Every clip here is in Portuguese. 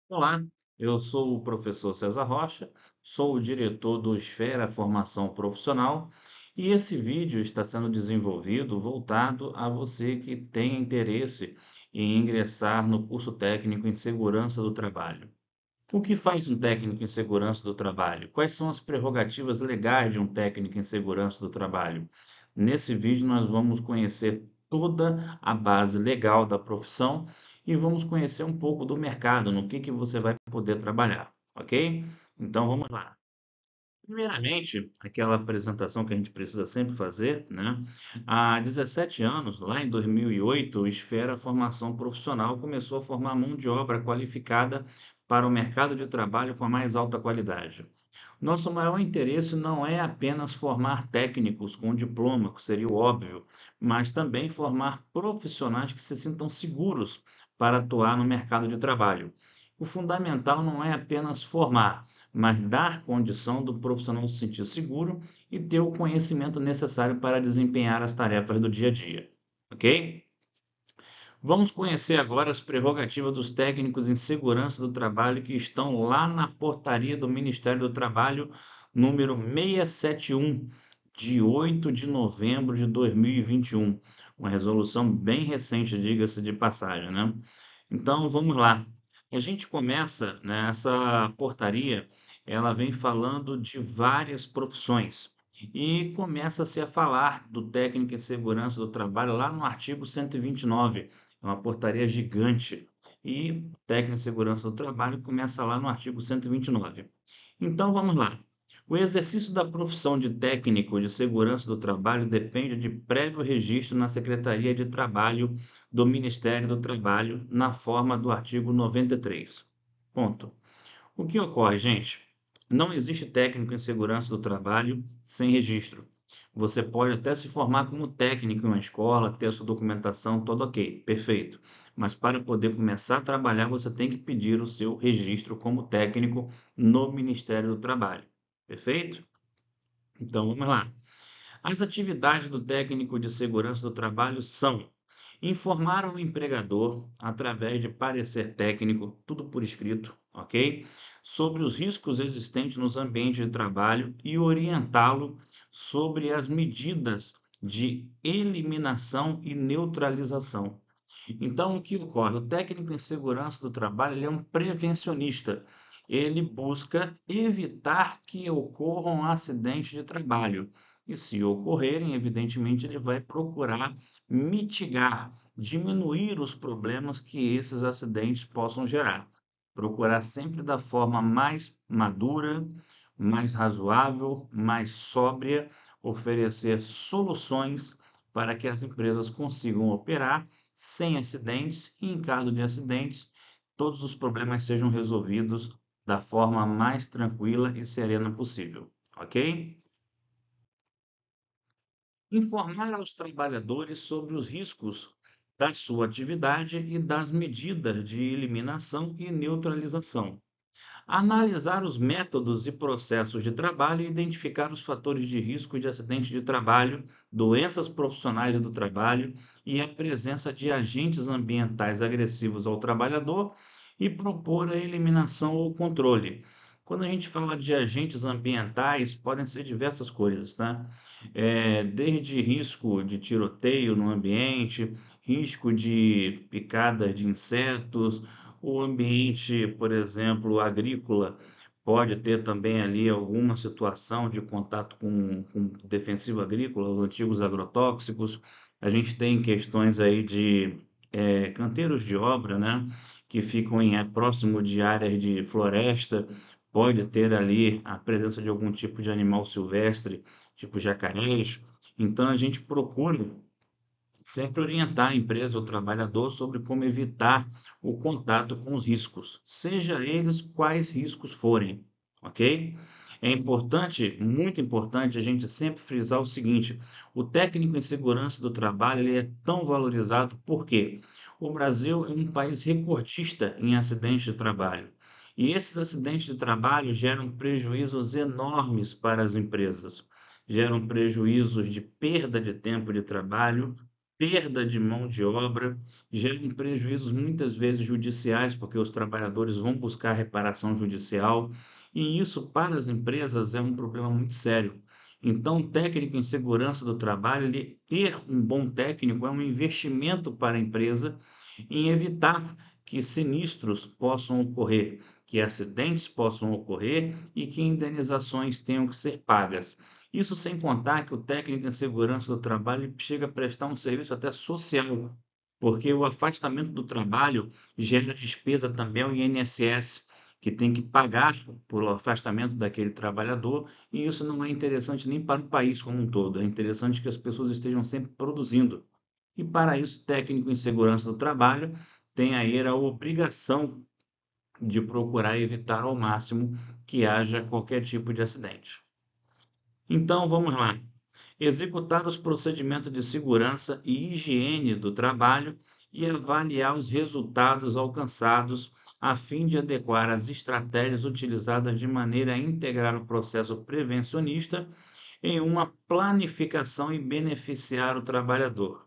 Olá, eu sou o professor César Rocha, sou o diretor do Esfera Formação Profissional e esse vídeo está sendo desenvolvido voltado a você que tem interesse em ingressar no curso técnico em segurança do trabalho. O que faz um técnico em segurança do trabalho? Quais são as prerrogativas legais de um técnico em segurança do trabalho? Nesse vídeo, nós vamos conhecer toda a base legal da profissão e vamos conhecer um pouco do mercado, no que você vai poder trabalhar, ok? Então vamos lá. Primeiramente, aquela apresentação que a gente precisa sempre fazer, né? Há 17 anos, lá em 2008, o Esfera Formação Profissional começou a formar mão de obra qualificada para o mercado de trabalho com a mais alta qualidade. Nosso maior interesse não é apenas formar técnicos com diploma, que seria o óbvio, mas também formar profissionais que se sintam seguros para atuar no mercado de trabalho. O fundamental não é apenas formar, mas dar condição do profissional se sentir seguro e ter o conhecimento necessário para desempenhar as tarefas do dia a dia. Ok? Vamos conhecer agora as prerrogativas dos técnicos em segurança do trabalho que estão lá na portaria do Ministério do Trabalho, número 671, de 8 de novembro de 2021. Uma resolução bem recente, diga-se de passagem, né? Então, vamos lá. A gente começa, né, essa portaria, ela vem falando de várias profissões e começa-se a falar do técnico em segurança do trabalho lá no artigo 129. É uma portaria gigante. E o técnico em segurança do trabalho começa lá no artigo 129. Então, vamos lá. O exercício da profissão de técnico de segurança do trabalho depende de prévio registro na Secretaria de Trabalho do Ministério do Trabalho, na forma do artigo 93. Ponto. O que ocorre, gente? Não existe técnico em segurança do trabalho sem registro. Você pode até se formar como técnico em uma escola, ter a sua documentação toda ok, perfeito. Mas para poder começar a trabalhar, você tem que pedir o seu registro como técnico no Ministério do Trabalho. Perfeito? Então vamos lá. As atividades do técnico de segurança do trabalho são informar o empregador, através de parecer técnico, tudo por escrito, ok? Sobre os riscos existentes nos ambientes de trabalho e orientá-lo sobre as medidas de eliminação e neutralização. Então, o que ocorre? O técnico em segurança do trabalho, ele é um prevencionista. Ele busca evitar que ocorram acidentes de trabalho. E se ocorrerem, evidentemente, ele vai procurar mitigar, diminuir os problemas que esses acidentes possam gerar. Procurar sempre da forma mais madura, mais razoável, mais sóbria, oferecer soluções para que as empresas consigam operar sem acidentes e, em caso de acidentes, todos os problemas sejam resolvidos da forma mais tranquila e serena possível, ok? Informar aos trabalhadores sobre os riscos da sua atividade e das medidas de eliminação e neutralização. Analisar os métodos e processos de trabalho e identificar os fatores de risco de acidente de trabalho, doenças profissionais do trabalho e a presença de agentes ambientais agressivos ao trabalhador e propor a eliminação ou controle. Quando a gente fala de agentes ambientais, podem ser diversas coisas, tá? Desde risco de tiroteio no ambiente, risco de picada de insetos, o ambiente, por exemplo, agrícola, pode ter também ali alguma situação de contato com defensivo agrícola, os antigos agrotóxicos. A gente tem questões aí de canteiros de obra, né, que ficam próximo de áreas de floresta, pode ter ali a presença de algum tipo de animal silvestre, tipo jacarés. Então a gente procura sempre orientar a empresa ou trabalhador sobre como evitar o contato com os riscos, seja eles quais riscos forem, ok? É importante, muito importante, a gente sempre frisar o seguinte: o técnico em segurança do trabalho ele é tão valorizado porque o Brasil é um país recordista em acidentes de trabalho. E esses acidentes de trabalho geram prejuízos enormes para as empresas, geram prejuízos de perda de tempo de trabalho, perda de mão de obra, geram prejuízos muitas vezes judiciais, porque os trabalhadores vão buscar reparação judicial, e isso para as empresas é um problema muito sério. Então, o técnico em segurança do trabalho, ele ter um bom técnico é um investimento para a empresa em evitar que sinistros possam ocorrer, que acidentes possam ocorrer e que indenizações tenham que ser pagas. Isso sem contar que o técnico em segurança do trabalho chega a prestar um serviço até social, porque o afastamento do trabalho gera despesa também ao INSS, que tem que pagar pelo afastamento daquele trabalhador, e isso não é interessante nem para o país como um todo. É interessante que as pessoas estejam sempre produzindo. E para isso, o técnico em segurança do trabalho tem aí a obrigação de procurar evitar ao máximo que haja qualquer tipo de acidente. Então, vamos lá. Executar os procedimentos de segurança e higiene do trabalho e avaliar os resultados alcançados a fim de adequar as estratégias utilizadas de maneira a integrar o processo prevencionista em uma planificação e beneficiar o trabalhador.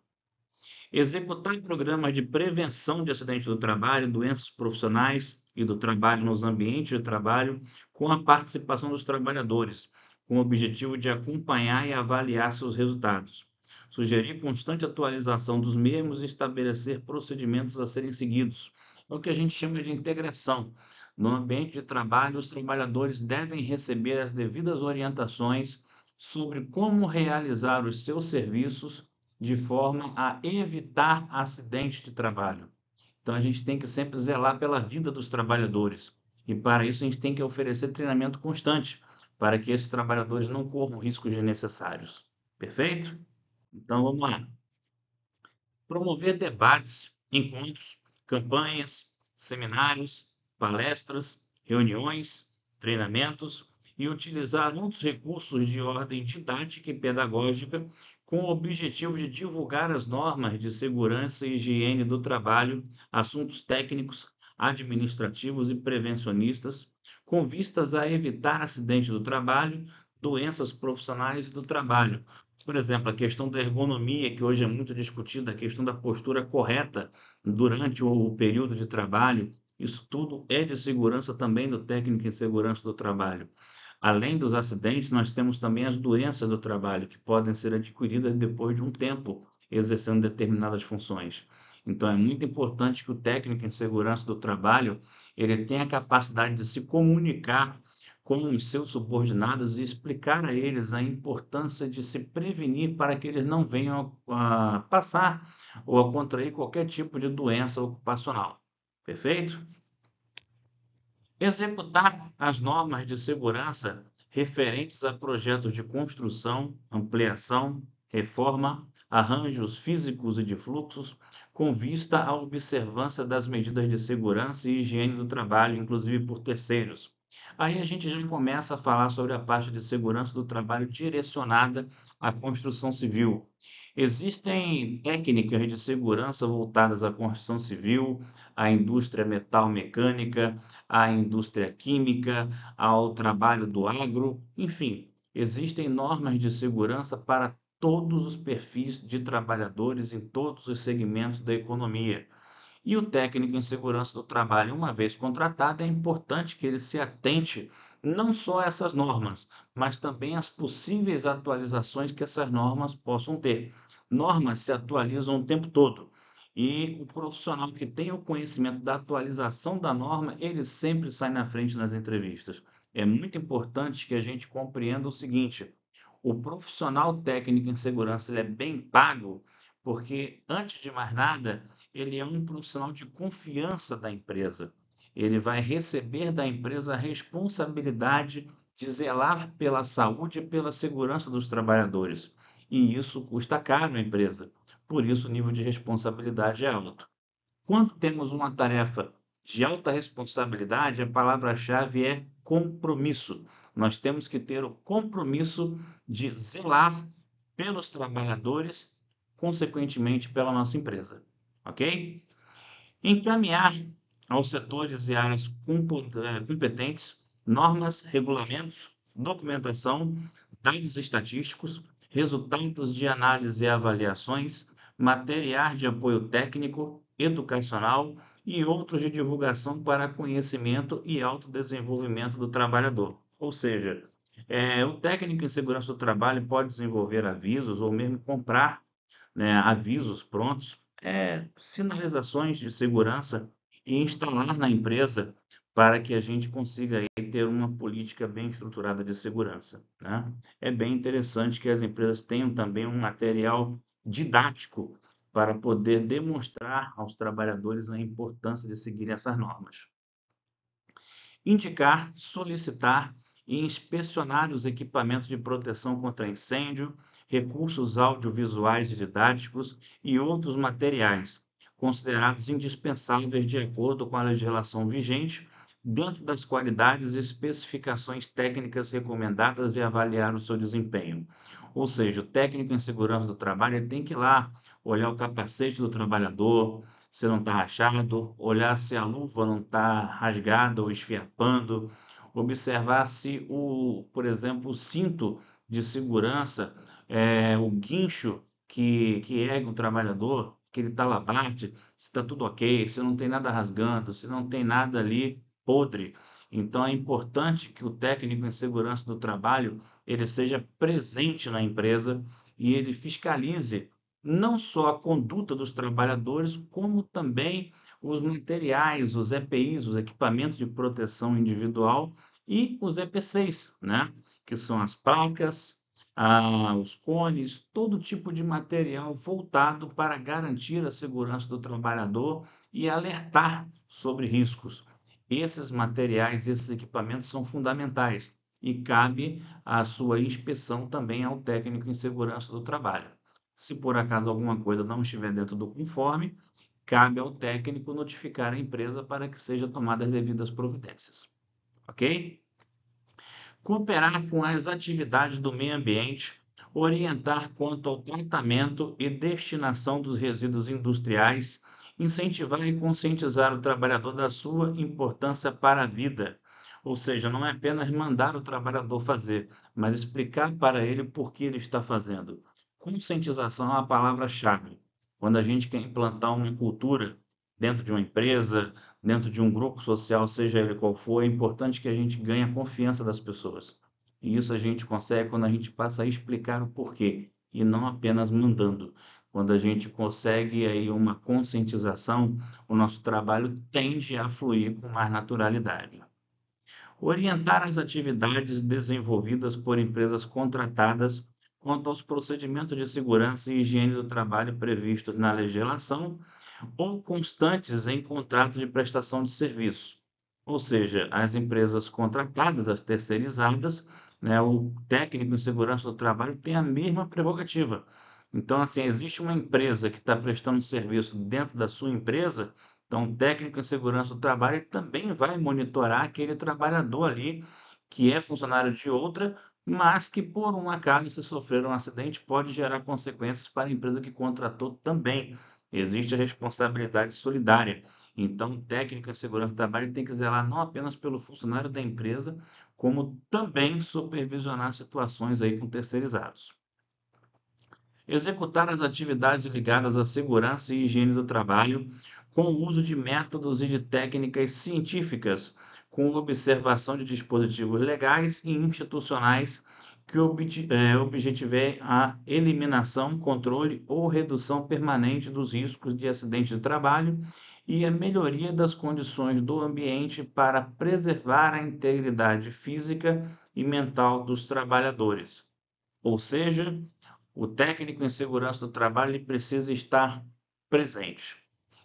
Executar programas de prevenção de acidentes do trabalho, doenças profissionais e do trabalho nos ambientes de trabalho, com a participação dos trabalhadores, com o objetivo de acompanhar e avaliar seus resultados. Sugerir constante atualização dos mesmos e estabelecer procedimentos a serem seguidos. É o que a gente chama de integração. No ambiente de trabalho, os trabalhadores devem receber as devidas orientações sobre como realizar os seus serviços de forma a evitar acidentes de trabalho. Então, a gente tem que sempre zelar pela vida dos trabalhadores. E para isso, a gente tem que oferecer treinamento constante para que esses trabalhadores não corram riscos desnecessários. Perfeito? Então, vamos lá. Promover debates, encontros, campanhas, seminários, palestras, reuniões, treinamentos e utilizar outros recursos de ordem didática e pedagógica com o objetivo de divulgar as normas de segurança e higiene do trabalho, assuntos técnicos, administrativos e prevencionistas, com vistas a evitar acidentes do trabalho, doenças profissionais e do trabalho, por exemplo, a questão da ergonomia, que hoje é muito discutida, a questão da postura correta durante o período de trabalho, isso tudo é de segurança também do técnico em segurança do trabalho. Além dos acidentes, nós temos também as doenças do trabalho, que podem ser adquiridas depois de um tempo exercendo determinadas funções. Então, é muito importante que o técnico em segurança do trabalho ele tenha a capacidade de se comunicar com os seus subordinados e explicar a eles a importância de se prevenir para que eles não venham a passar ou a contrair qualquer tipo de doença ocupacional. Perfeito? Executar as normas de segurança referentes a projetos de construção, ampliação, reforma, arranjos físicos e de fluxos, com vista à observância das medidas de segurança e higiene do trabalho, inclusive por terceiros. Aí a gente já começa a falar sobre a parte de segurança do trabalho direcionada à construção civil. Existem técnicas de segurança voltadas à construção civil, à indústria metal mecânica, à indústria química, ao trabalho do agro, enfim, existem normas de segurança para todos os perfis de trabalhadores em todos os segmentos da economia. E o técnico em segurança do trabalho, uma vez contratado, é importante que ele se atente não só a essas normas, mas também às possíveis atualizações que essas normas possam ter. Normas se atualizam o tempo todo. E o profissional que tem o conhecimento da atualização da norma, ele sempre sai na frente nas entrevistas. É muito importante que a gente compreenda o seguinte: o profissional técnico em segurança ele é bem pago porque, antes de mais nada, ele é um profissional de confiança da empresa. Ele vai receber da empresa a responsabilidade de zelar pela saúde e pela segurança dos trabalhadores. E isso custa caro à empresa. Por isso, o nível de responsabilidade é alto. Quando temos uma tarefa de alta responsabilidade, a palavra-chave é compromisso. Nós temos que ter o compromisso de zelar pelos trabalhadores, consequentemente pela nossa empresa. Ok? Encaminhar aos setores e áreas competentes normas, regulamentos, documentação, dados estatísticos, resultados de análise e avaliações, materiais de apoio técnico, educacional e outros de divulgação para conhecimento e autodesenvolvimento do trabalhador. Ou seja, o técnico em segurança do trabalho pode desenvolver avisos ou mesmo comprar, né, avisos prontos, sinalizações de segurança e instalar na empresa para que a gente consiga aí ter uma política bem estruturada de segurança, né? É bem interessante que as empresas tenham também um material didático para poder demonstrar aos trabalhadores a importância de seguir essas normas. Indicar, solicitar e inspecionar os equipamentos de proteção contra incêndio, recursos audiovisuais e didáticos e outros materiais, considerados indispensáveis de acordo com a legislação vigente, dentro das qualidades e especificações técnicas recomendadas e avaliar o seu desempenho. Ou seja, o técnico em segurança do trabalho ele tem que ir lá olhar o capacete do trabalhador, se não está rachado, olhar se a luva não está rasgada ou esfiapando, observar se por exemplo, o cinto de segurança, o guincho que ergue o trabalhador, que ele está lá parte, se está tudo ok, se não tem nada rasgando, se não tem nada ali podre. Então é importante que o técnico em segurança do trabalho ele seja presente na empresa e ele fiscalize não só a conduta dos trabalhadores, como também os materiais, os EPIs, os equipamentos de proteção individual e os EPCs, né? Que são as placas, os cones, todo tipo de material voltado para garantir a segurança do trabalhador e alertar sobre riscos. Esses materiais, esses equipamentos são fundamentais e cabe a sua inspeção também ao técnico em segurança do trabalho. Se por acaso alguma coisa não estiver dentro do conforme, cabe ao técnico notificar a empresa para que sejam tomadas as devidas providências. Ok? Cooperar com as atividades do meio ambiente, orientar quanto ao tratamento e destinação dos resíduos industriais, incentivar e conscientizar o trabalhador da sua importância para a vida. Ou seja, não é apenas mandar o trabalhador fazer, mas explicar para ele por que ele está fazendo. Conscientização é a palavra-chave. Quando a gente quer implantar uma cultura dentro de uma empresa, dentro de um grupo social, seja ele qual for, é importante que a gente ganhe a confiança das pessoas. E isso a gente consegue quando a gente passa a explicar o porquê e não apenas mandando. Quando a gente consegue aí uma conscientização, o nosso trabalho tende a fluir com mais naturalidade. Orientar as atividades desenvolvidas por empresas contratadas quanto aos procedimentos de segurança e higiene do trabalho previstos na legislação ou constantes em contrato de prestação de serviço. Ou seja, as empresas contratadas, as terceirizadas, né, o técnico em segurança do trabalho tem a mesma prerrogativa. Então, assim, existe uma empresa que está prestando serviço dentro da sua empresa, então o técnico em segurança do trabalho também vai monitorar aquele trabalhador ali que é funcionário de outra, mas que por um acaso, se sofrer um acidente, pode gerar consequências para a empresa que contratou também. Existe a responsabilidade solidária. Então, o técnico em segurança do trabalho tem que zelar não apenas pelo funcionário da empresa, como também supervisionar situações aí com terceirizados. Executar as atividades ligadas à segurança e higiene do trabalho com o uso de métodos e de técnicas científicas, com observação de dispositivos legais e institucionais que objetivem a eliminação, controle ou redução permanente dos riscos de acidente de trabalho e a melhoria das condições do ambiente para preservar a integridade física e mental dos trabalhadores. Ou seja, o técnico em segurança do trabalho ele precisa estar presente.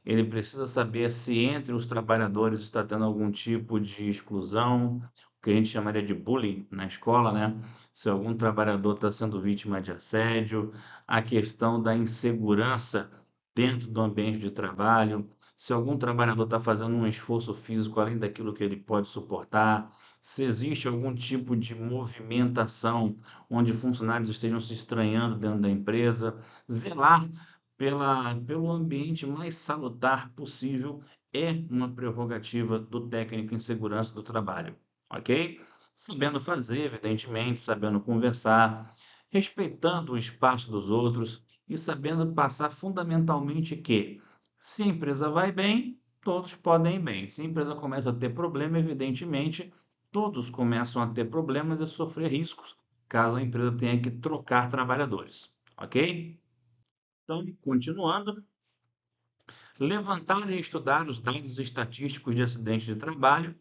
Ele precisa saber se entre os trabalhadores está tendo algum tipo de exclusão, o que a gente chamaria de bullying na escola, né? Se algum trabalhador está sendo vítima de assédio, a questão da insegurança dentro do ambiente de trabalho, se algum trabalhador está fazendo um esforço físico além daquilo que ele pode suportar, se existe algum tipo de movimentação onde funcionários estejam se estranhando dentro da empresa, zelar pelo ambiente mais salutar possível é uma prerrogativa do técnico em segurança do trabalho, ok? Sabendo fazer, evidentemente, sabendo conversar, respeitando o espaço dos outros e sabendo passar fundamentalmente que, se a empresa vai bem, todos podem ir bem. Se a empresa começa a ter problema, evidentemente, todos começam a ter problemas e sofrer riscos, caso a empresa tenha que trocar trabalhadores. Ok? Então, continuando, levantar e estudar os dados estatísticos de acidentes de trabalho,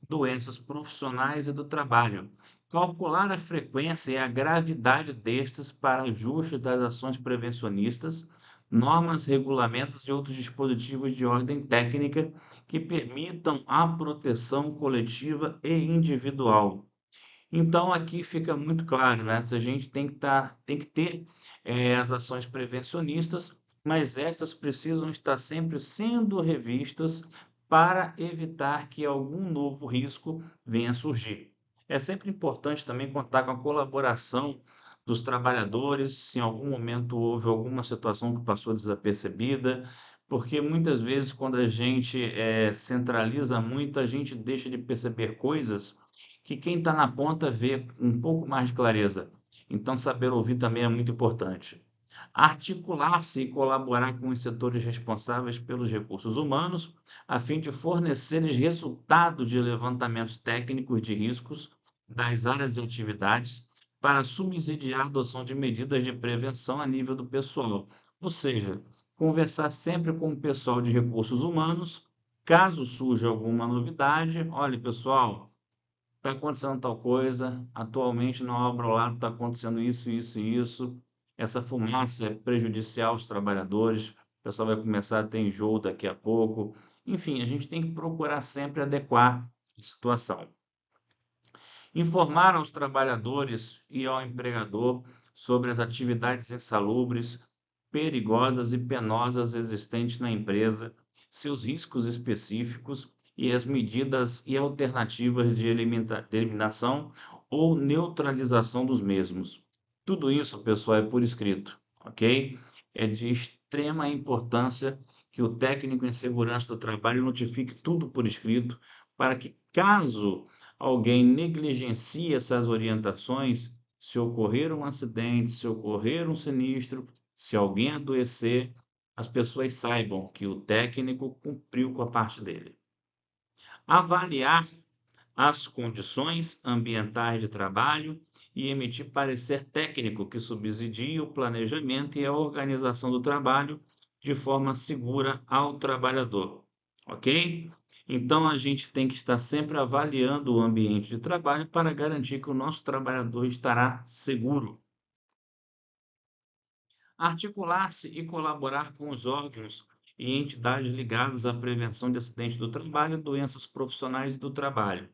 doenças profissionais e do trabalho. Calcular a frequência e a gravidade destes para ajuste das ações prevencionistas, normas, regulamentos e outros dispositivos de ordem técnica que permitam a proteção coletiva e individual. Então, aqui fica muito claro, né? Se a gente tem que ter as ações prevencionistas, mas estas precisam estar sempre sendo revistas para evitar que algum novo risco venha a surgir. É sempre importante também contar com a colaboração dos trabalhadores, se em algum momento houve alguma situação que passou desapercebida, porque muitas vezes, quando a gente centraliza muito, a gente deixa de perceber coisas que quem está na ponta vê um pouco mais de clareza. Então, saber ouvir também é muito importante. Articular-se e colaborar com os setores responsáveis pelos recursos humanos, a fim de fornecer resultados de levantamentos técnicos de riscos das áreas e atividades para subsidiar a adoção de medidas de prevenção a nível do pessoal. Ou seja, conversar sempre com o pessoal de recursos humanos, caso surja alguma novidade. Olha, pessoal, está acontecendo tal coisa, atualmente na obra ao lado está acontecendo isso, isso e isso. Essa fumaça é prejudicial aos trabalhadores, o pessoal vai começar a ter enjoo daqui a pouco. Enfim, a gente tem que procurar sempre adequar a situação. Informar aos trabalhadores e ao empregador sobre as atividades insalubres, perigosas e penosas existentes na empresa, seus riscos específicos e as medidas e alternativas de eliminação ou neutralização dos mesmos. Tudo isso, pessoal, é por escrito, ok? É de extrema importância que o técnico em segurança do trabalho notifique tudo por escrito, para que, caso alguém negligencie essas orientações, se ocorrer um acidente, se ocorrer um sinistro, se alguém adoecer, as pessoas saibam que o técnico cumpriu com a parte dele. Avaliar as condições ambientais de trabalho e emitir parecer técnico que subsidie o planejamento e a organização do trabalho de forma segura ao trabalhador, ok? Então, a gente tem que estar sempre avaliando o ambiente de trabalho para garantir que o nosso trabalhador estará seguro. Articular-se e colaborar com os órgãos e entidades ligadas à prevenção de acidentes do trabalho, doenças profissionais e do trabalho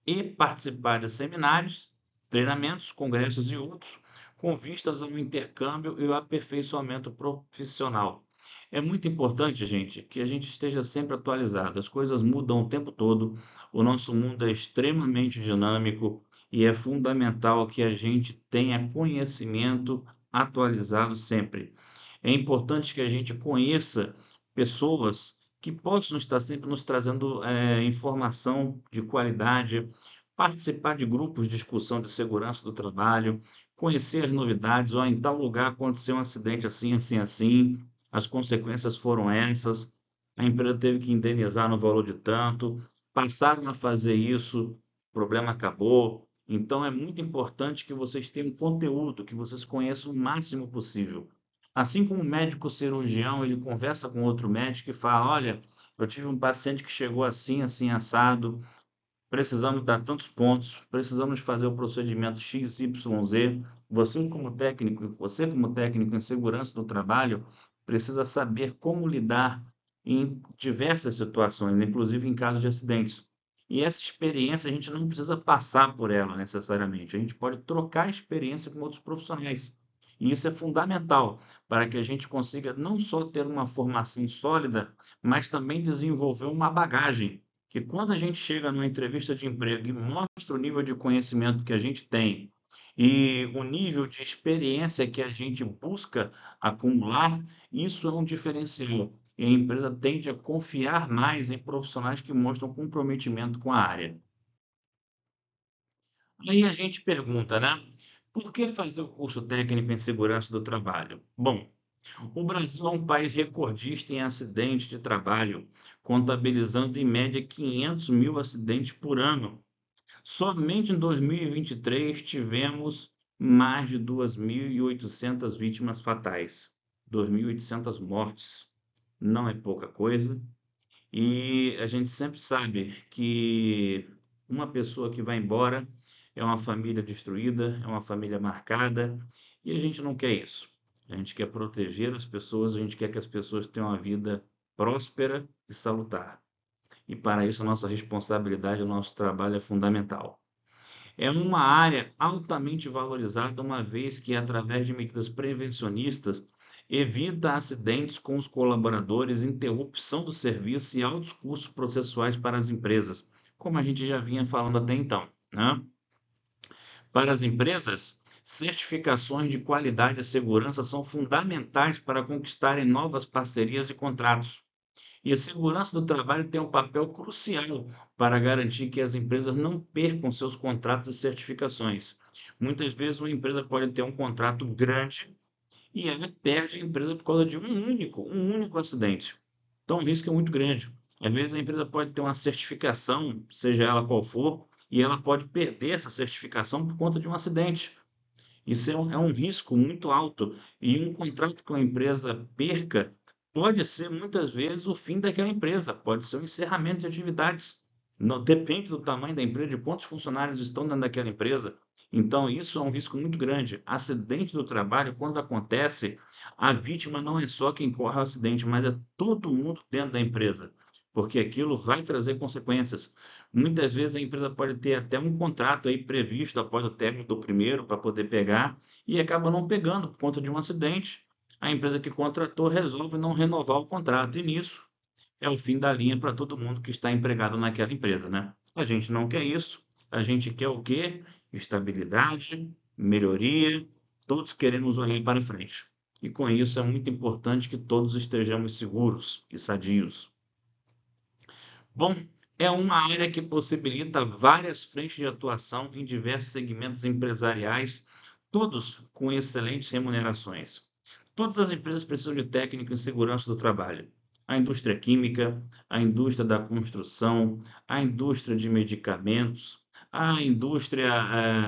e participar de seminários, treinamentos, congressos e outros, com vistas ao intercâmbio e ao aperfeiçoamento profissional. É muito importante, gente, que a gente esteja sempre atualizado. As coisas mudam o tempo todo, o nosso mundo é extremamente dinâmico e é fundamental que a gente tenha conhecimento atualizado sempre. É importante que a gente conheça pessoas que possam estar sempre nos trazendo informação de qualidade, participar de grupos de discussão de segurança do trabalho, conhecer as novidades, ou em tal lugar aconteceu um acidente assim, assim, assim, as consequências foram essas, a empresa teve que indenizar no valor de tanto, passaram a fazer isso, o problema acabou. Então é muito importante que vocês tenham conteúdo, que vocês conheçam o máximo possível. Assim como o médico cirurgião, ele conversa com outro médico e fala: Olha, eu tive um paciente que chegou assim, assim, assado, precisamos dar tantos pontos, precisamos fazer o procedimento X, Y, Z. Você como técnico em segurança do trabalho, precisa saber como lidar em diversas situações, inclusive em caso de acidentes. E essa experiência a gente não precisa passar por ela necessariamente, a gente pode trocar experiência com outros profissionais. E isso é fundamental para que a gente consiga não só ter uma formação sólida, mas também desenvolver uma bagagem que quando a gente chega numa entrevista de emprego e mostra o nível de conhecimento que a gente tem e o nível de experiência que a gente busca acumular, isso é um diferencial. E a empresa tende a confiar mais em profissionais que mostram comprometimento com a área. Aí a gente pergunta, né? Por que fazer o curso técnico em segurança do trabalho? Bom, O Brasil é um país recordista em acidentes de trabalho, contabilizando em média 500 mil acidentes por ano. Somente em 2023 tivemos mais de 2.800 vítimas fatais, 2.800 mortes. Não é pouca coisa. E a gente sempre sabe que uma pessoa que vai embora é uma família destruída, é uma família marcada, e a gente não quer isso. A gente quer proteger as pessoas, a gente quer que as pessoas tenham uma vida próspera e salutar. E para isso, a nossa responsabilidade, o nosso trabalho é fundamental. É uma área altamente valorizada, uma vez que, através de medidas prevencionistas, evita acidentes com os colaboradores, interrupção do serviço e altos custos processuais para as empresas, como a gente já vinha falando até então, né? Para as empresas, certificações de qualidade e segurança são fundamentais para conquistarem novas parcerias e contratos. E a segurança do trabalho tem um papel crucial para garantir que as empresas não percam seus contratos e certificações. Muitas vezes uma empresa pode ter um contrato grande e ela perde a empresa por causa de um único acidente. Então o risco é muito grande. Às vezes a empresa pode ter uma certificação, seja ela qual for, e ela pode perder essa certificação por conta de um acidente. Isso é um risco muito alto. E um contrato que uma empresa perca pode ser muitas vezes o fim daquela empresa, pode ser o encerramento de atividades. Não, depende do tamanho da empresa, de quantos funcionários estão dentro daquela empresa. Então, isso é um risco muito grande. Acidente do trabalho, quando acontece, a vítima não é só quem corre o acidente, mas é todo mundo dentro da empresa, porque aquilo vai trazer consequências. Muitas vezes a empresa pode ter até um contrato aí previsto após o término do primeiro para poder pegar e acaba não pegando por conta de um acidente. A empresa que contratou resolve não renovar o contrato e nisso é o fim da linha para todo mundo que está empregado naquela empresa, né? A gente não quer isso. A gente quer o quê? Estabilidade, melhoria, todos queremos olhar para frente. E com isso é muito importante que todos estejamos seguros e sadios. Bom, é uma área que possibilita várias frentes de atuação em diversos segmentos empresariais, todos com excelentes remunerações. Todas as empresas precisam de técnico em segurança do trabalho. A indústria química, a indústria da construção, a indústria de medicamentos, a indústria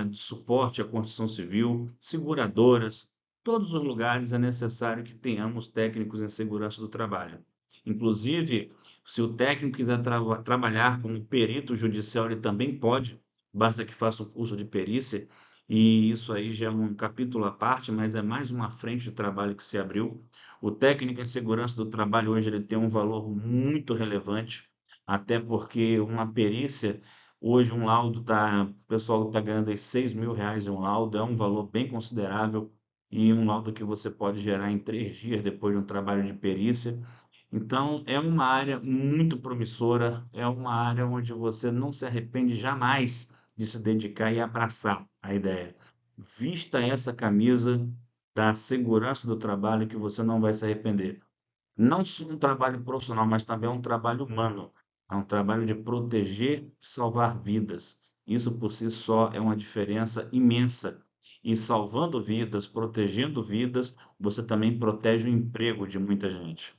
de suporte à construção civil, seguradoras, todos os lugares é necessário que tenhamos técnicos em segurança do trabalho. Inclusive, se o técnico quiser trabalhar como perito judicial, ele também pode, basta que faça um curso de perícia, e isso aí já é um capítulo à parte, mas é mais uma frente de trabalho que se abriu. O técnico em segurança do trabalho hoje ele tem um valor muito relevante, até porque uma perícia, hoje um laudo tá, o pessoal está ganhando aí R$ 6.000 em um laudo, é um valor bem considerável, e um laudo que você pode gerar em 3 dias depois de um trabalho de perícia. Então, é uma área muito promissora, é uma área onde você não se arrepende jamais de se dedicar e abraçar a ideia. Vista essa camisa da segurança do trabalho que você não vai se arrepender. Não só um trabalho profissional, mas também um trabalho humano. É um trabalho de proteger e salvar vidas. Isso por si só é uma diferença imensa. E salvando vidas, protegendo vidas, você também protege o emprego de muita gente.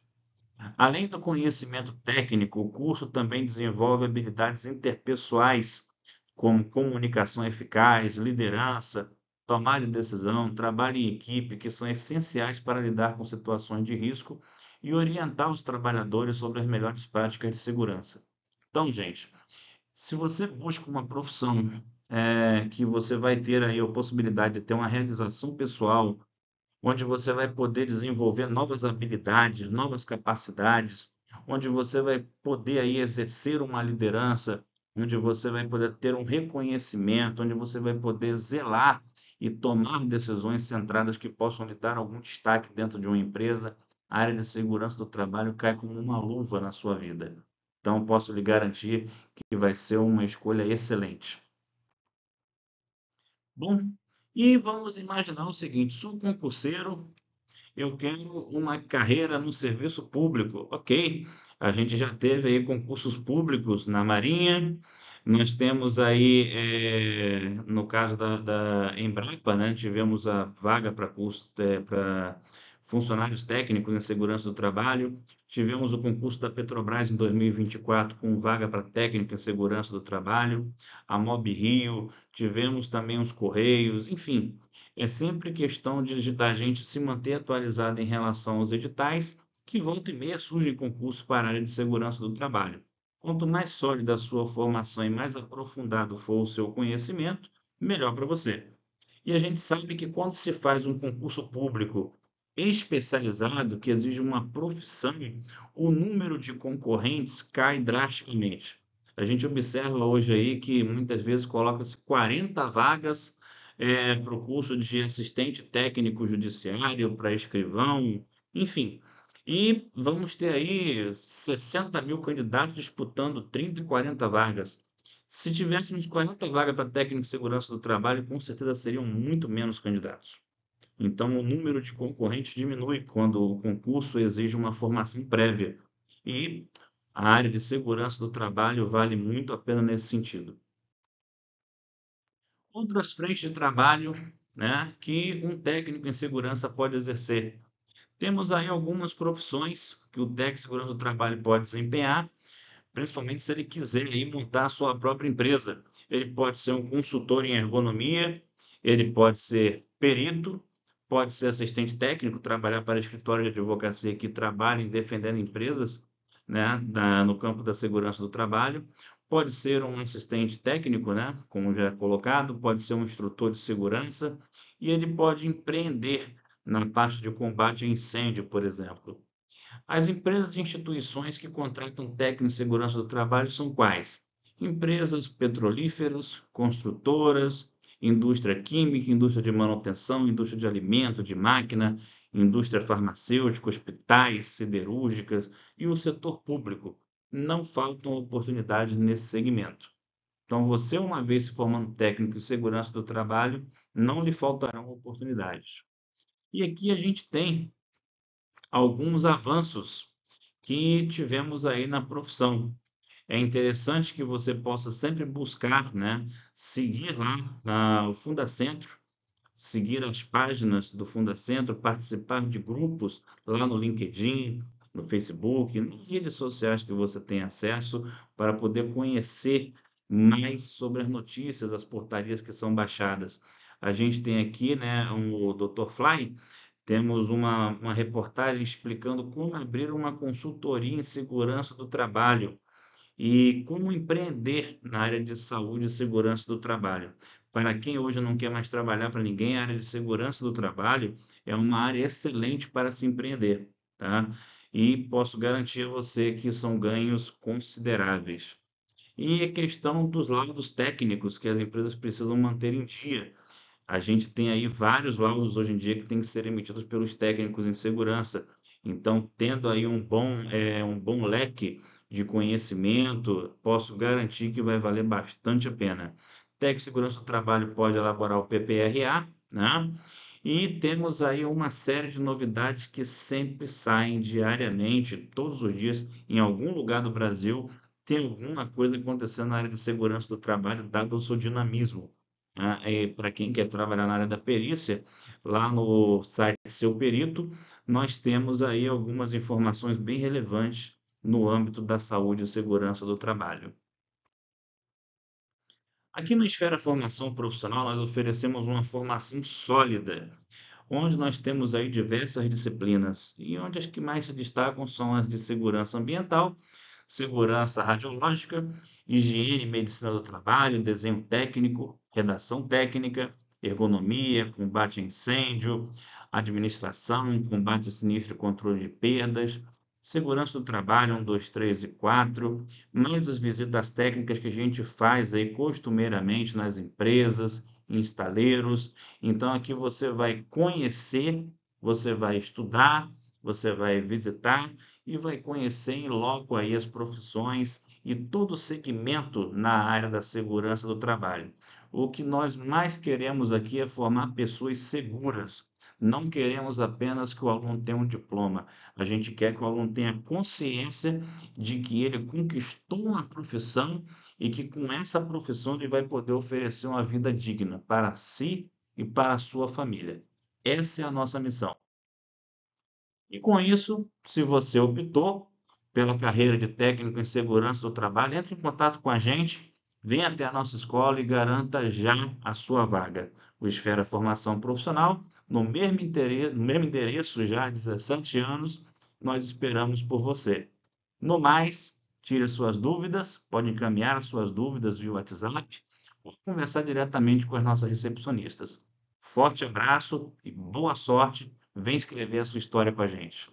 Além do conhecimento técnico, o curso também desenvolve habilidades interpessoais, como comunicação eficaz, liderança, tomada de decisão, trabalho em equipe, que são essenciais para lidar com situações de risco e orientar os trabalhadores sobre as melhores práticas de segurança. Então, gente, se você busca uma profissão que você vai ter aí a possibilidade de ter uma realização pessoal, onde você vai poder desenvolver novas habilidades, novas capacidades, onde você vai poder aí exercer uma liderança, onde você vai poder ter um reconhecimento, onde você vai poder zelar e tomar decisões centradas que possam lhe dar algum destaque dentro de uma empresa. A área de segurança do trabalho cai como uma luva na sua vida. Então, posso lhe garantir que vai ser uma escolha excelente. Bom, e vamos imaginar o seguinte: sou concurseiro, eu quero uma carreira no serviço público. Ok, a gente já teve aí concursos públicos na Marinha, nós temos aí, no caso da Embrapa, né, tivemos a vaga para funcionários técnicos em segurança do trabalho. Tivemos o concurso da Petrobras em 2024 com vaga para técnico em segurança do trabalho, a Mob Rio, tivemos também os Correios, enfim, é sempre questão da gente se manter atualizado em relação aos editais, que volta e meia surgem concursos para a área de segurança do trabalho. Quanto mais sólida a sua formação e mais aprofundado for o seu conhecimento, melhor para você. E a gente sabe que quando se faz um concurso público especializado, que exige uma profissão, o número de concorrentes cai drasticamente. A gente observa hoje aí que muitas vezes coloca-se 40 vagas para o curso de assistente técnico judiciário, para escrivão, enfim. E vamos ter aí 60 mil candidatos disputando 30 e 40 vagas. Se tivéssemos 40 vagas para técnico de segurança do trabalho, com certeza seriam muito menos candidatos. Então, o número de concorrentes diminui quando o concurso exige uma formação prévia. E a área de segurança do trabalho vale muito a pena nesse sentido. Outras frentes de trabalho, né, que um técnico em segurança pode exercer. Temos aí algumas profissões que o técnico de segurança do trabalho pode desempenhar, principalmente se ele quiser aí montar a sua própria empresa. Ele pode ser um consultor em ergonomia, ele pode ser perito, pode ser assistente técnico, trabalhar para escritórios de advocacia que trabalhem defendendo empresas, né, no campo da segurança do trabalho. Pode ser um assistente técnico, né, como já é colocado, pode ser um instrutor de segurança e ele pode empreender na parte de combate a incêndio, por exemplo. As empresas e instituições que contratam técnicos de segurança do trabalho são quais? Empresas petrolíferas, construtoras, indústria química, indústria de manutenção, indústria de alimento, de máquina, indústria farmacêutica, hospitais, siderúrgicas e o setor público. Não faltam oportunidades nesse segmento. Então, você, uma vez se formando técnico de segurança do trabalho, não lhe faltarão oportunidades. E aqui a gente tem alguns avanços que tivemos aí na profissão. É interessante que você possa sempre buscar, né, seguir lá o Fundacentro, seguir as páginas do Fundacentro, participar de grupos lá no LinkedIn, no Facebook, nas redes sociais que você tem acesso para poder conhecer mais sobre as notícias, as portarias que são baixadas. A gente tem aqui, né, o Dr. Fly, temos uma reportagem explicando como abrir uma consultoria em segurança do trabalho e como empreender na área de saúde e segurança do trabalho. Para quem hoje não quer mais trabalhar para ninguém, a área de segurança do trabalho é uma área excelente para se empreender, tá? E posso garantir a você que são ganhos consideráveis. E a questão dos laudos técnicos que as empresas precisam manter em dia. A gente tem aí vários laudos hoje em dia que têm que ser emitidos pelos técnicos em segurança. Então, tendo aí um bom leque de conhecimento, posso garantir que vai valer bastante a pena. Técnico de segurança do trabalho pode elaborar o PPRA, né? E temos aí uma série de novidades que sempre saem diariamente, todos os dias, em algum lugar do Brasil, tem alguma coisa acontecendo na área de segurança do trabalho, dado o seu dinamismo, né? Para quem quer trabalhar na área da perícia, lá no site Seu Perito, nós temos aí algumas informações bem relevantes no âmbito da saúde e segurança do trabalho. Aqui no Esfera Formação Profissional, nós oferecemos uma formação sólida, onde nós temos aí diversas disciplinas, e onde as que mais se destacam são as de segurança ambiental, segurança radiológica, higiene e medicina do trabalho, desenho técnico, redação técnica, ergonomia, combate a incêndio, administração, combate a sinistro e controle de perdas, segurança do trabalho 1, 2, 3 e 4, mais as visitas técnicas que a gente faz aí costumeiramente nas empresas, em estaleiros. Então aqui você vai conhecer, você vai estudar, você vai visitar e vai conhecer em loco aí as profissões e todo o segmento na área da segurança do trabalho. O que nós mais queremos aqui é formar pessoas seguras. Não queremos apenas que o aluno tenha um diploma. A gente quer que o aluno tenha consciência de que ele conquistou uma profissão e que com essa profissão ele vai poder oferecer uma vida digna para si e para a sua família. Essa é a nossa missão. E com isso, se você optou pela carreira de técnico em segurança do trabalho, entre em contato com a gente, venha até a nossa escola e garanta já a sua vaga. O Esfera Formação Profissional, no mesmo endereço já há 17 anos, nós esperamos por você. No mais, tire as suas dúvidas, pode encaminhar as suas dúvidas via WhatsApp ou conversar diretamente com as nossas recepcionistas. Forte abraço e boa sorte. Vem escrever a sua história com a gente.